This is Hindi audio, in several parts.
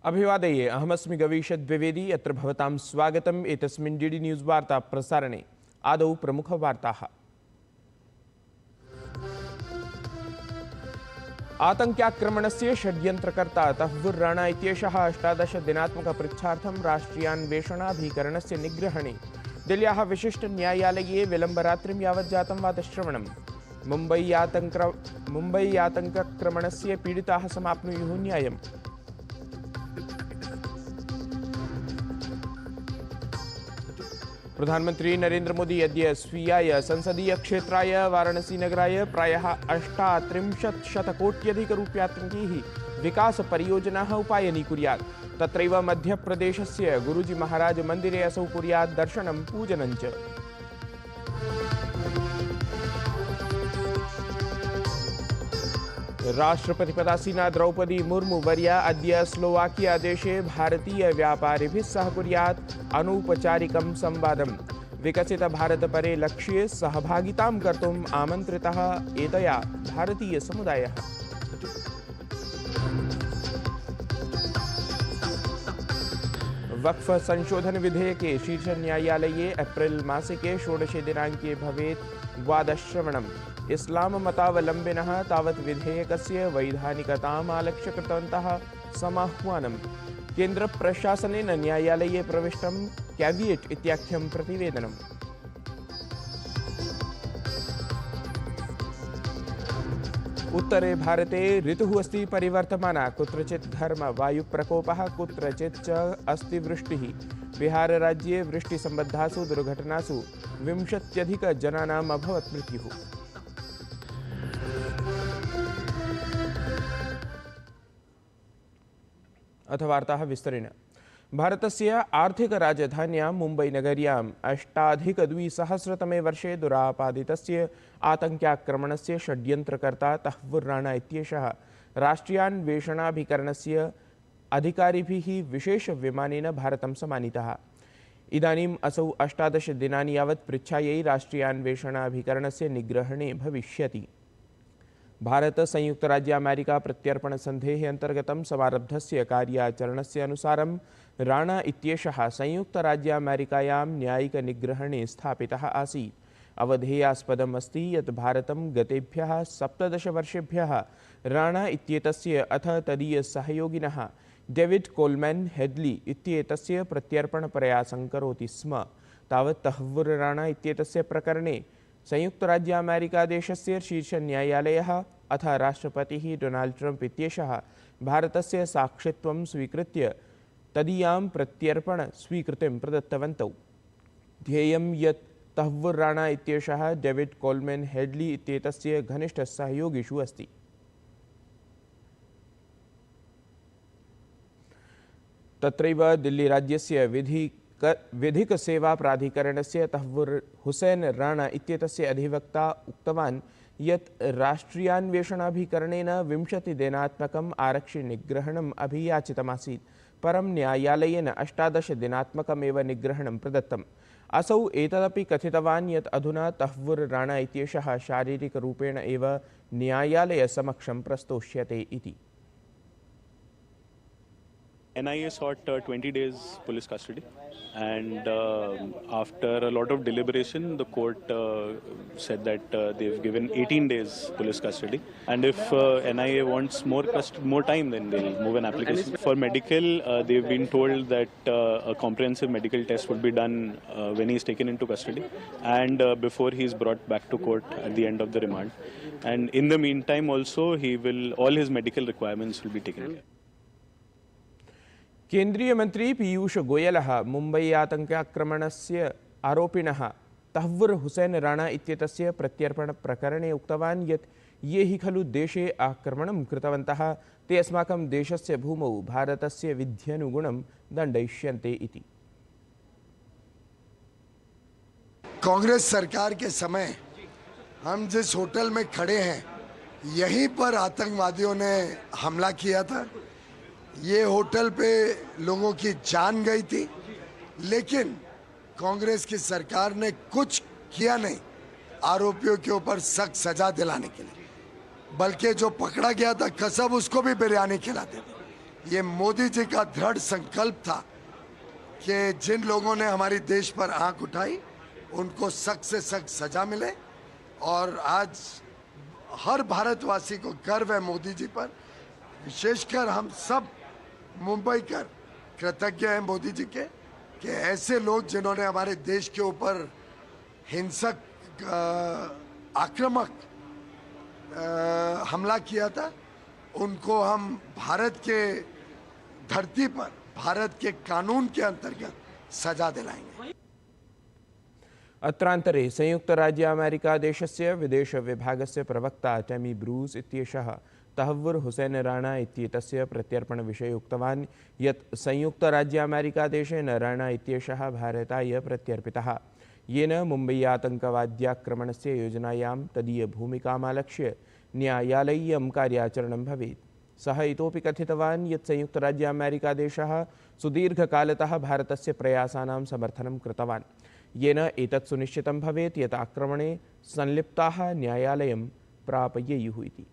अभिवादये, अहमस्मि गवीश द्विवेदी। अत्र भवतां स्वागतम् एतस्मिन् डीडी न्यूज़ वार्ता प्रसारणे। आदौ प्रमुखवार्ताः। आतङ्क्याक्रमणस्य षड्यन्त्रकर्ता तहव्वुर राणा इत्येषः 18 दिनात्मकपृच्छार्थं राष्ट्रियान्वेषणाभिकरणस्य निग्रहणे दिल्ल्याः विशिष्टन्यायालये विलम्बरात्रिं यावत् जातं वादश्रवणम्। मुम्बई आतङ्काक्रमणस्य पीडिताः समाप्नुयुः न्यायम्। प्रधानमंत्री नरेंद्र मोदी अद्य स्वीयाय संसदीय क्षेत्राय वाराणसी-नगराय प्रायः 38,000,कोट्यधिकरूप्यात्मकैः विकासपरियोजनाः उपायनीकुर्यात्। तत्रैव मध्यप्रदेशस्य गुरुजी महाराज मन्दिरे असौ कुर्यात् दर्शनं पूजनं च। राष्ट्रपतिपदासीना द्रौपदी मुर्मू वर्या अद्य स्लोवाकिया देशे भारतीय व्यापारिभिः सह कुर्यात् अनौपचारिकं संवादम्। विकसितभारतपरे लक्ष्ये सहभागितां कर्तुम् आमन्त्रितः एतया भारतीयसमुदायः। वक्फ संशोधन विधेयके शीर्षन्यायालये एप्रिल मासिके 16 दिनाङ्के भवेत् वादश्रवणम्। इस्लाम मतावलम्बिनः तावत् विधेयकस्य वैधानिकताम् आलक्ष्य कृतवन्तः समाह्वानम्। केन्द्रप्रशासनेन न्यायालये प्रविष्टं कैविएट इत्याख्यं प्रतिवेदनम्। उत्तरे भारते ऋतुः अस्ति परिवर्तमाना। कुत्रचित् घर्म वायुप्रकोपः, कुत्रचित् च अस्ति वृष्टिः। बिहारराज्ये वृष्टिसम्बद्धासु दुर्घटनासु 20,000 अभवत् मृत्युः। अथ वार्ताः विस्तरेण। भारतस्य आर्थिकराजधान्यां मुम्बईनगर्याम् 2008 वर्षे दुरापादितस्य आतङ्क्याक्रमणस्य षड्यन्त्रकर्ता तहव्वुर राणा इत्येषः राष्ट्रियान्वेषणाभिकरणस्य अधिकारिभिः विशेषविमानेन भारतं समानीतः। इदानीम् असौ 18 दिनानि यावत् पृच्छायै राष्ट्रियान्वेषणाभिकरणस्य निग्रहणे भविष्यति। भारत संयुक्त राज्य अमेरिका प्रत्यर्पण संधेः अंतर्गतं समारब्धस्य कार्याचरणस्य अनुसारं राणा इत्येषः संयुक्त राज्य अमेरिकायां न्यायिक निग्रहणे स्थापितः आसीत्। अवधेयास्पदम् अस्ति यत् भारतं गतेभ्यः 17 वर्षेभ्यः राणा इत्येतस्य अथ तदीयसहयोगिनः डेविड कोल्मैन हेडली इत्येतस्य प्रत्यर्पणप्रयासं करोति स्म। तावत् तहव्वुर राणा इत्येतस्य प्रकरणे संयुक्त राज्य अमेरिका देशस्य शीर्षन्यायालयः अथ राष्ट्रपतिः डोनाल्ड ट्रम्प इत्येषः भारतस्य साक्षित्वं स्वीकृत्य तदीयां प्रत्यर्पणस्वीकृतिं प्रदत्तवन्तौ। ध्येयं यत् तहव्वुर राणा इत्येषः डेविड कोल्मैन हेडली इत्येतस्य घनिष्ठसहयोगिषु अस्ति। तत्रैव दिल्लीराज्यस्य विधिक सेवा प्राधिकरणस्य तहव्वुर हुसैन राणा इत्येतस्य अधिवक्ता उक्तवान् यत् राष्ट्रियान्वेषणाभिकरणेन 20 दिनात्मकम् आरक्षिनिग्रहणम् अभियाचितमासीत्, परं न्यायालयेन 18 दिनात्मकमेव निग्रहणं प्रदत्तम्। असौ एतदपि कथितवान् यत् अधुना तहव्वुर राणा इत्येषः शारीरिकरूपेण एव न्यायालयसमक्षं प्रस्तोष्यते इति। NIA sought 20 days police custody, and after a lot of deliberation, the court said that they've given 18 days police custody, and if NIA wants more time, then they'll move an application. For medical, they've been told that a comprehensive medical test would be done when he's taken into custody, and before he's brought back to court at the end of the remand. And in the meantime, also all his medical requirements will be taken care. केंद्रीय मंत्री पीयूष गोयलः मुम्बई आतङ्काक्रमणस्य आरोपिणः तहव्वुर हुसैन राणा इत्येतस्य प्रत्यर्पणप्रकरणे उक्तवान् यत् ये हि खलु देशे आक्रमणं कृतवन्तः ते अस्माकं देशस्य भूमौ भारतस्य विध्यनुगुणं दण्डयिष्यन्ते इति। कांग्रेस सरकार के समय हम जिस होटल में खड़े हैं, यहीं पर आतंकवादियों ने हमला किया था। ये होटल पे लोगों की जान गई थी, लेकिन कांग्रेस की सरकार ने कुछ किया नहीं आरोपियों के ऊपर सख्त सजा दिलाने के लिए, बल्कि जो पकड़ा गया था कसम उसको भी बिरयानी खिलाते थे। ये मोदी जी का दृढ़ संकल्प था कि जिन लोगों ने हमारी देश पर आंख उठाई उनको सख्त से सख्त सजा मिले। और आज हर भारतवासी को गर्व है मोदी जी पर, विशेषकर हम सब मुंबईकर कृतज्ञ हैं मोदी जी के कि ऐसे लोग जिन्होंने हमारे देश के ऊपर हिंसक आक्रामक हमला किया था, उनको हम भारत के धरती पर भारत के कानून के अंतर्गत सजा दिलाएंगे। अत्रांतरे संयुक्तराज्यामेरिकादेशस्य विदेशविभागस्य प्रवक्ता टैमी ब्रूस् इत्येषः तहव्वुर् हुसैन राणा इत्येतस्य प्रत्यर्पणविषये उक्तवान् यत् संयुक्तराज्यामेरिकादेशेन राणा इत्येषः भारताय प्रत्यर्पितः, येन मुम्बई आतङ्कवाद्याक्रमणस्य योजनायां तदीयभूमिकामालक्ष्य न्यायालयीयं कार्याचरणं भवेत्। सः इतोपि कथितवान् यत् संयुक्तराज्यामेरिकादेशः सुदीर्घकालतः भारतस्य प्रयासानां समर्थनं कृतवान्, येन एतत् सुनिश्चितं भवेत् यत् आक्रमणे संलिप्ताः न्यायालयं प्रापयेयुः इति।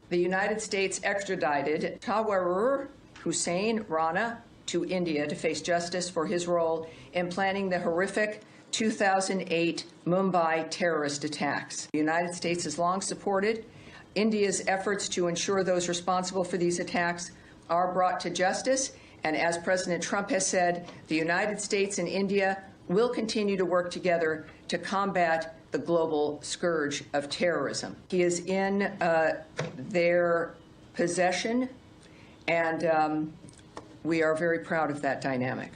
The United States extradited Tawwarur Hussein Rana to India to face justice for his role in planning the horrific 2008 Mumbai terrorist attacks. The United States has long supported India's efforts to ensure those responsible for these attacks are brought to justice. And as President Trump has said, the United States and India will continue to work together to combat the global scourge of terrorism. He is in their possession, and we are very proud of that dynamic.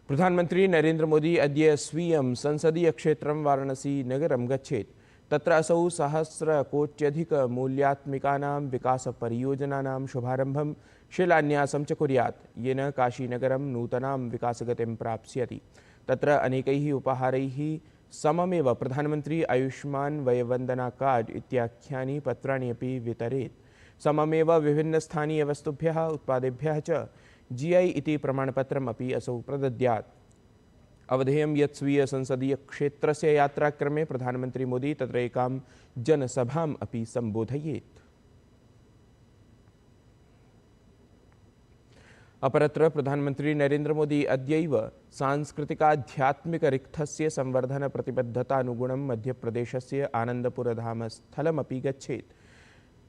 प्रधानमंत्री नरेंद्र मोदी अद्य स्वीयं संसदीयक्षेत्रं वाराणसी नगरं गच्छेत्। तत्र असौ सहस्रकोट्यधिकमूल्यात्मिकानां विकासपरियोजनानां शुभारम्भं शिलान्यासं च कुर्यात्, येन काशीनगरं नूतनां विकासगतिं प्राप्स्यति। तत्र अनेकैः उपहारैः सममेव प्रधानमंत्री आयुष्मान वयवन्दना कार्ड इत्याख्यानि पत्राणि अपि वितरेत्। सममेव विभिन्नस्थानीयवस्तुभ्यः उत्पादेभ्यः च GI इति प्रमाणपत्रम् अपि असौ प्रदद्यात्। अवधेयं यत् स्वीय संसदीयक्षेत्रस्य यात्राक्रमे प्रधानमंत्री मोदी तत्र एकां जनसभाम् अपि सम्बोधयेत्। अपरत्र प्रधानमंत्री नरेंद्र मोदी अद्यैव सांस्कृतिकाध्यात्मिकरिक्थस्य संवर्धनप्रतिबद्धतानुगुणं मध्यप्रदेशस्य आनन्दपुरधामस्थलमपि गच्छेत्।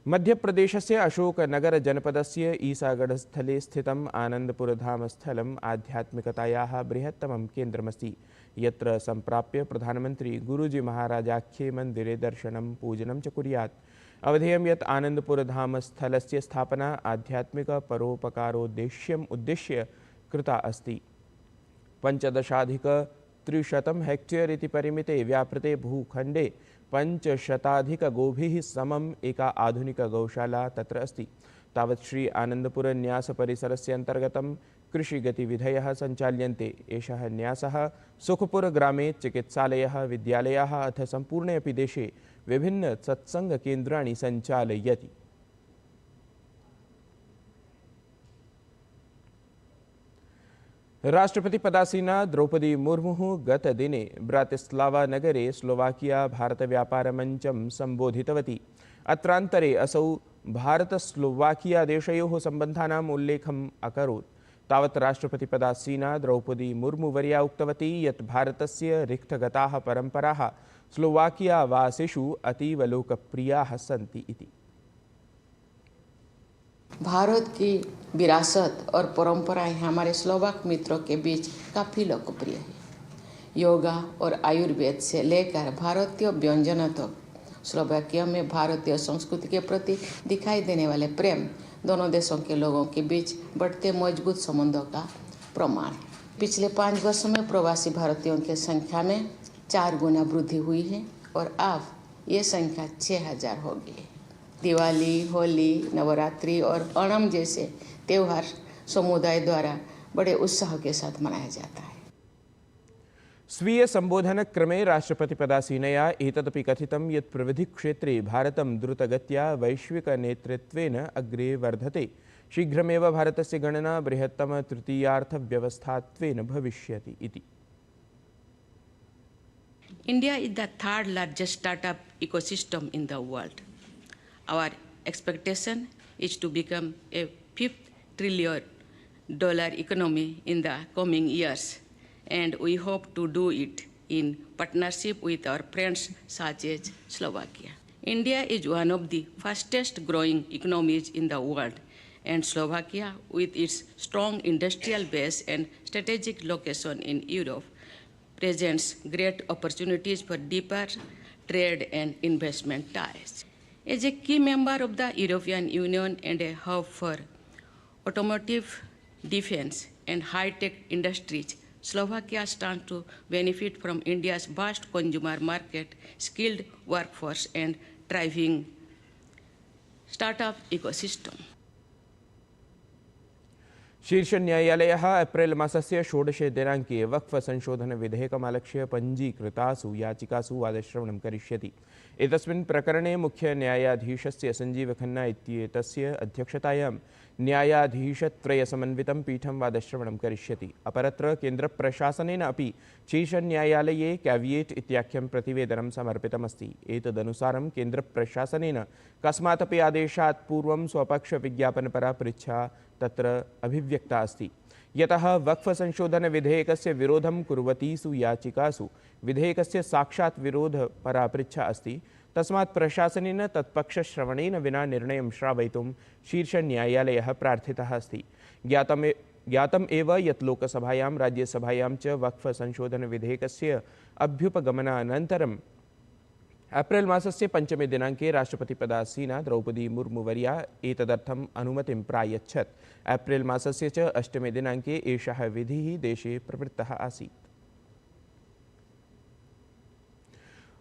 मध्यप्रदेशस्य अशोकनगरजनपदस्य ईसागढ़स्थले स्थितम् आनन्दपुरधामस्थलम् आध्यात्मिकतायाः बृहत्तमं केन्द्रमस्ति, यत्र सम्प्राप्य प्रधानमंत्री गुरुजी महाराजाख्ये मन्दिरे दर्शनं पूजनं च कुर्यात्। अवधेयं यत् आनन्दपुरधामस्थलस्य स्थापना आध्यात्मिकपरोपकारोद्देश्यम् उद्दिश्य कृता अस्ति। 15,300 हेक्टेयर इति परिमिते व्यापृते भूखण्डे 500 गोभिः समम् एका आधुनिकगौशाला तत्र अस्ति। तावत् श्री आनन्दपुरन्यासपरिसरस्य अन्तर्गतं कृषिगतिविधयः सञ्चाल्यन्ते। एषः न्यासः सुखपुरग्रामे चिकित्सालयः, विद्यालयाः अथ सम्पूर्णे अपि देशे विभिन्न सत्सङ्गकेन्द्राणि सञ्चालयति। राष्ट्रपतिपदासीना द्रौपदी मुर्मुः गतदिने ब्रातिस्लावा नगरे स्लोवाकिया भारतव्यापारमञ्चं सम्बोधितवती। अत्रान्तरे असौ भारत-स्लोवाकिया देशयोः सम्बन्धानाम् उल्लेखम् अकरोत्। तावत् राष्ट्रपतिपदासीना द्रौपदी मुर्मुवर्या उक्तवती यत् भारतस्य रिक्तगताः परम्पराः स्लोवाकियावासिषु अतीव लोकप्रियाः सन्ति इति। भारत की विरासत और परंपराएं हमारे स्लोवाक मित्रों के बीच काफ़ी लोकप्रिय है। योगा और आयुर्वेद से लेकर भारतीय व्यंजनों तक स्लोवाकिया में भारतीय संस्कृति के प्रति दिखाई देने वाले प्रेम दोनों देशों के लोगों के बीच बढ़ते मजबूत संबंधों का प्रमाण है। पिछले 5 वर्षों में प्रवासी भारतीयों की संख्या में 4 गुना वृद्धि हुई है और अब ये संख्या 6,000 हो गई है। दिवाली, होली, नवरात्रि और ओणम जैसे त्यौहार समुदाय द्वारा बड़े उत्साह के साथ मनाया जाता है। स्वीय संबोधनक्रमे राष्ट्रपतिपदासीनया एतदपि कथितं यत् प्रविधिक्षेत्रे भारतं द्रुतगत्या वैश्विकनेतृत्वेन अग्रे वर्धते। शीघ्रमेव भारतस्य गणना बृहत्तमतृतीयार्थव्यवस्थात्वेन भविष्यति इति। India is the third largest startup ecosystem in the world. Our expectation is to become a $5 trillion economy in the coming years, and we hope to do it in partnership with our friends such as Slovakia. India is one of the fastest growing economies in the world, and Slovakia, with its strong industrial base and strategic location in Europe, presents great opportunities for deeper trade and investment ties. As a key member of the European Union and a hub for automotive, defense, and high-tech industries, Slovakia stands to benefit from India's vast consumer market, skilled workforce, and thriving startup ecosystem. शीर्षन्यायालयः April मासस्य 16 दिनाङ्के वक्फ संशोधनविधेयकमालक्ष्य पञ्जीकृतासु याचिकासु वादश्रवणं करिष्यति। एतस्मिन् प्रकरणे मुख्यन्यायाधीशस्य संजीव खन्ना इत्येतस्य अध्यक्षतायां न्यायाधीशत्रयसमन्वितं पीठं वादश्रवणं करिष्यति। अपरत्र केन्द्रप्रशासनेन अपि शीर्षन्यायालये कैविएट् इत्याख्यं प्रतिवेदनं समर्पितमस्ति। एतदनुसारं केन्द्रप्रशासनेन कस्मादपि आदेशात् पूर्वं स्वपक्षविज्ञापनपरा पृच्छा तत्र अभिव्यक्ता अस्ति, यतः वक्फ संशोधनविधेयकस्य विरोधं कुर्वतीसु याचिकासु विधेयकस्य साक्षात् विरोधपरा पृच्छा अस्ति। तस्मात् प्रशासनेन तत्पक्षश्रवणेन विना निर्णयं श्रावयितुं शीर्षन्यायालयः प्रार्थितः अस्ति। ज्ञातम् एव यत् लोकसभायां राज्यसभायां च वक्फ संशोधनविधेयकस्य अभ्युपगमनानन्तरं एप्रिल् मासस्य 5 दिनाङ्के राष्ट्रपतिपदासीना द्रौपदी मुर्मुवर्या एतदर्थम् अनुमतिं प्रायच्छत्। एप्रिल् मासस्य च 8 दिनाङ्के एषः विधिः देशे प्रवृत्तः आसीत्।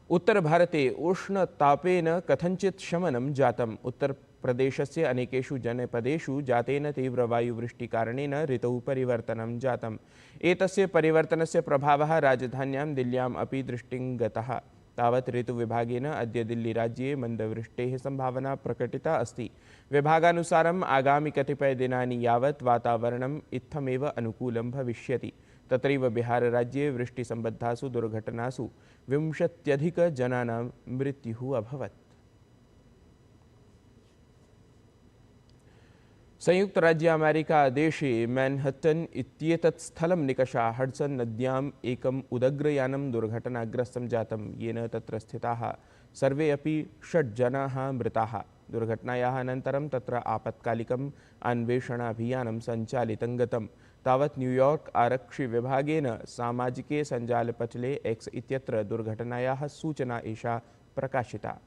उत्तरभारते उष्णतापेन कथञ्चित् शमनं जातम्। उत्तरप्रदेशस्य अनेकेषु जनपदेषु जातेन तीव्रवायुवृष्टिकारणेन ऋतौ परिवर्तनं जातम्। एतस्य परिवर्तनस्य प्रभावः राजधान्यां दिल्ल्याम् अपि दृष्टिं गतः। तावत् ऋतुविभागेन अद्य दिल्लीराज्ये मन्दवृष्टेः सम्भावना प्रकटिता अस्ति। विभागानुसारम् आगामि कतिपयदिनानि यावत् वातावरणम् इत्थमेव अनुकूलं भविष्यति। तत्रैव बिहारराज्ये वृष्टिसम्बद्धासु दुर्घटनासु 20 जनानां मृत्युः अभवत्। संयुक्तराज्य अमेरिका देशे मैनहट्टन इत्येतत् स्थलं निकषा हडसन नद्याम् एकम् उदग्रयानं दुर्घटनाग्रस्तं जातं, येन तत्र स्थिताः सर्वे अपि 6 जनाः मृताः। दुर्घटनायाः अनन्तरं तत्र आपत्कालिकम् अन्वेषणाभियानं सञ्चालितं गतं। तावत् न्यूयॉर्क आरक्षिविभागेन सामाजिके सञ्जालपटले एक्स इत्यत्र दुर्घटनायाः सूचना एषा प्रकाशिता।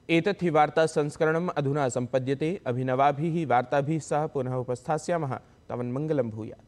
एतत् हि वार्ता संस्करणम् अधुना सम्पद्यते। अभिनवाभिः वार्ताभिः सह पुनः उपस्थास्यामः। तावन्मङ्गलं भूयात्।